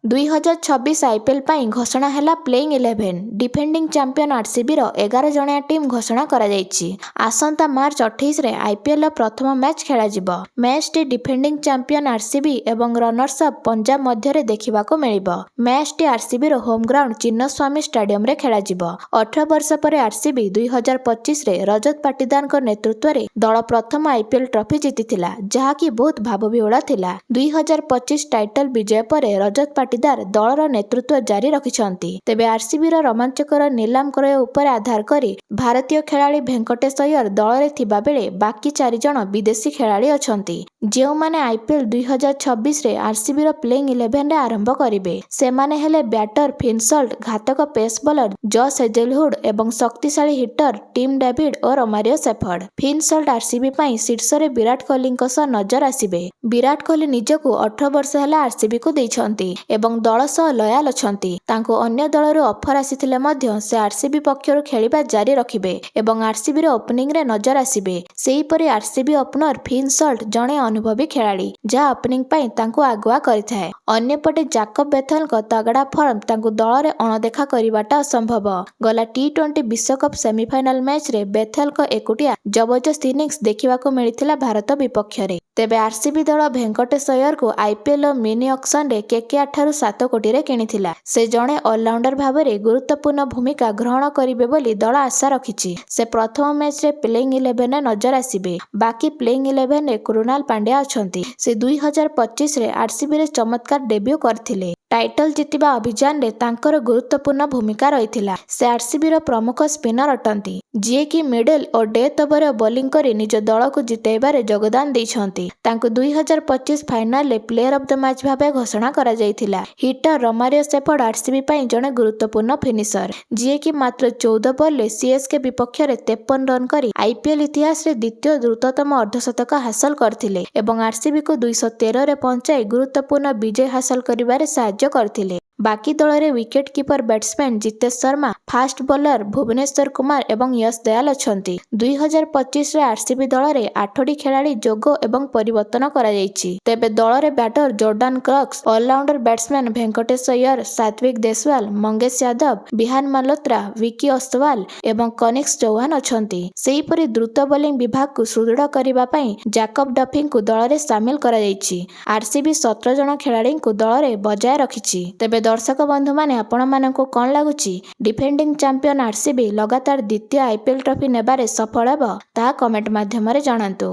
2026 IPL ପାଇଁ ଘୋଷଣା ହେଲା ପ୍ଲେଇଂ 11। ଡିଫେଣ୍ଡିଂ ଚାମ୍ପିୟନ ଆରସିବିର 11 ଜଣିଆ ଟିମ୍ ଘୋଷଣା କରାଯାଇଛି। ଆସନ୍ତା ମାର୍ଚ୍ଚ 28ରେ ଆଇପିଏଲର ପ୍ରଥମ ମ୍ୟାଚ୍ ଖେଳାଯିବ। ମ୍ୟାଚ୍ଟି ଡିଫେଣ୍ଡିଂ ଚାମ୍ପିୟନ ଆରସିବି ଏବଂ ରନର୍ସ ଅପ୍ ପଞ୍ଜାବ ମଧ୍ୟରେ ଦେଖିବାକୁ ମିଳିବ। ମ୍ୟାଚ୍ଟି ଆରସିବିର ହୋମ୍ ଗ୍ରାଉଣ୍ଡ ଚିନ୍ନସ୍ୱାମୀ ଷ୍ଟାଡିୟମରେ ଖେଳାଯିବ। 18 ବର୍ଷ ପରେ ଆରସିବି 2025ରେ ରଜତ ପାଟିଦାରଙ୍କ ନେତୃତ୍ୱରେ ଦଳ ପ୍ରଥମ ଆଇପିଏଲ ଟ୍ରଫି ଜିତିଥିଲା, ଯାହାକି ବହୁତ ଭାବବିହ୍ୱଳ ଥିଲା। 2025 ଟାଇଟଲ ବିଜୟ ପରେ ରଜତ ପାଟିଦାର ଦଳର ନେତୃତ୍ୱ ଜାରି ରଖିଛନ୍ତି। ତେବେ ଆରସିବିର ରୋମାଞ୍ଚକର ନିଲାମ କ୍ରୟ ଉପରେ ଆଧାର କରି ଭାରତୀୟ ଖେଳାଳି ଭେଙ୍କଟେଶ ଅୟ୍ୟର ଦଳରେ ଥିବାବେଳେ ବାକି 4 ଜଣ ବିଦେଶୀ ଖେଳାଳି ଅଛନ୍ତି, ଯେଉଁମାନେ ଆଇପିଏଲ 2026ରେ ଆରସିବିର ପ୍ଲେଇଂ 11ରେ ଆରମ୍ଭ କରିବେ। ସେମାନେ ହେଲେ ବ୍ୟାଟର ଫିନ୍ ସଲ୍ଟ, ଘାତକ ପେସ୍ ବୋଲର ଜସ୍ ହେଜେଲଉଡ୍ ଏବଂ ଶକ୍ତିଶାଳୀ ହିଟର ଟିମ୍ ଡେଭିଡ୍ ଓ Romario Shepherd. Phil Salt RCB ପାଇଁ ଶୀର୍ଷରେ ବିରାଟ କୋହଲିଙ୍କ ସହ ନଜର ଆସିବେ। ବିରାଟ କୋହଲି ନିଜକୁ 18 ବର୍ଷ ହେଲା ଆରସିବିକୁ ଦେଇଛନ୍ତି ଏବଂ ଦଳ ସହ ଲୟାଲ ଅଛନ୍ତି। ତାଙ୍କୁ ଅନ୍ୟ ଦଳରୁ ଅଫର ଆସିଥିଲେ ମଧ୍ୟ ସେ ଆରସିବି ପକ୍ଷରୁ ଖେଳିବା ଜାରି ରଖିବେ ଏବଂ ଆରସିବିର ଓପନିଂରେ ନଜର ଆସିବେ। ସେହିପରି ଆରସିବି ଓପନର ଫିନ୍ ସଲ୍ଟ ଜଣେ ଅନୁଭବୀ ଖେଳାଳି, ଯାହା ଓପନିଂ ପାଇଁ ତାଙ୍କୁ ଆଗୁଆ କରିଥାଏ। ଅନ୍ୟପଟେ ଜାକବ ବେଥେଲଙ୍କ ତଗଡ଼ା ଫର୍ମ ତାଙ୍କୁ ଦଳରେ ଅଣଦେଖା କରିବାଟା ଅସମ୍ଭବ। ଗଲା ଟି20 ବିଶ୍ୱକପ୍ ସେମିଫାଇନାଲ ମ୍ୟାଚ୍ରେ ବେଥେଲଙ୍କ ଏକୁଟିଆ ଜବରଦସ୍ତ ଇନିଂସ ଦେଖିବାକୁ ମିଳିଥିଲା ଭାରତ ବିପକ୍ଷରେ। ତେବେ ଆରସିବି ଦଳ ଭେଙ୍କଟେଶ ଅୟ୍ୟରଙ୍କୁ ଆଇପିଏଲ ମିନି ଅକ୍ସନରେ କେକେଆର ଠାରୁ 7 କୋଟିରେ କିଣିଥିଲା। ସେ ଜଣେ ଅଲରାଉଣ୍ଡର ଭାବରେ ଗୁରୁତ୍ୱପୂର୍ଣ୍ଣ ଭୂମିକା ଗ୍ରହଣ କରିବେ ବୋଲି ଦଳ ଆଶା ରଖିଛି। ସେ ପ୍ରଥମ ମ୍ୟାଚ୍ରେ ପ୍ଲେଇଂ 11ରେ ନଜର ଆସିବେ। ବାକି ପ୍ଲେଇଂ 11ରେ କୃଣାଲ ପାଣ୍ଡ୍ୟା ଅଛନ୍ତି। ସେ 2025ରେ ଆରସିବିରେ ଚମତ୍କାର ଡେବ୍ୟୁ କରିଥିଲେ। ଟାଇଟଲ ଜିତିବା ଅଭିଯାନରେ ତାଙ୍କର ଗୁରୁତ୍ୱପୂର୍ଣ୍ଣ ଭୂମିକା ରହିଥିଲା। ସେ ଆରସିବିର ପ୍ରମୁଖ ସ୍ପିନର ଅଟନ୍ତି, ଯିଏକି ମିଡଲ ଓ ଡେଥ୍ ଓଭର ବୋଲିଂ କରି ନିଜ ଦଳକୁ ଜିତାଇବାରେ ଯୋଗଦାନ ଦେଇଛନ୍ତି। ତାଙ୍କୁ 2025 ଫାଇନାଲରେ ପ୍ଲେୟର ଅଫ୍ ଦ ମ୍ୟାଚ୍ ଭାବେ ଘୋଷଣା କରାଯାଇଥିଲା। ହିଟର ରୋମାରିଓ ସେଫର୍ଡ ଆରସିବି ପାଇଁ ଜଣେ ଗୁରୁତ୍ୱପୂର୍ଣ୍ଣ ଫିନିଶର, ଯିଏକି ମାତ୍ର 14 ବଲରେ ସିଏସ୍କେ ବିପକ୍ଷରେ 53 ରନ୍ କରି ଆଇପିଏଲ ଇତିହାସରେ ଦ୍ୱିତୀୟ ଦ୍ରୁତତମ ଅର୍ଦ୍ଧଶତକ ହାସଲ କରିଥିଲେ ଏବଂ ଆରସିବିକୁ 213ରେ ପହଞ୍ଚାଇ ଗୁରୁତ୍ୱପୂର୍ଣ୍ଣ ବିଜୟ ହାସଲ କରିବାରେ ସାହାଯ୍ୟ କରିଥିଲେ। ବାକି ଦଳରେ wicket keeper batsman Jitesh Sharma, fast bowler Bhubaneswar Kumar ଏବଂ ୟଶ ଦୟାଲ ଅଛନ୍ତି। 2025ରେ ଆରସିବି ଦଳରେ 8ଟି ଖେଳାଳି ଯୋଗ ଏବଂ ପରିବର୍ତ୍ତନ କରାଯାଇଛି। ତେବେ ଦଳରେ batter Jordan Cox, allrounder batsman Venkatesh Iyer, Satvik Deswal, Mangesh Yadav, Vihan Malhotra, Vicky Ostwal ଏବଂ କନିଷ୍କ ଚୌହାନ ଅଛନ୍ତି। ସେହିପରି ଦ୍ରୁତ ବୋଲିଂ ବିଭାଗକୁ ସୁଦୃଢ଼ କରିବା ପାଇଁ ଜାକବ ଡଫିଙ୍କୁ ଦଳରେ ସାମିଲ କରାଯାଇଛି। ଆରସିବି 17 ଜଣ ଖେଳାଳିଙ୍କୁ ଦଳରେ ବଜାୟ ରଖିଛି। ତେବେ ଦର୍ଶକ ବନ୍ଧୁମାନେ, ଆପଣମାନଙ୍କୁ କ'ଣ ଲାଗୁଛି? ଡିଫେଣ୍ଡିଂ ଚାମ୍ପିୟନ ଆରସିବି ଲଗାତାର ଦ୍ୱିତୀୟ ଆଇପିଏଲ ଟ୍ରଫି ନେବାରେ ସଫଳ ହେବ? ତାହା କମେଣ୍ଟ ମାଧ୍ୟମରେ ଜଣାନ୍ତୁ।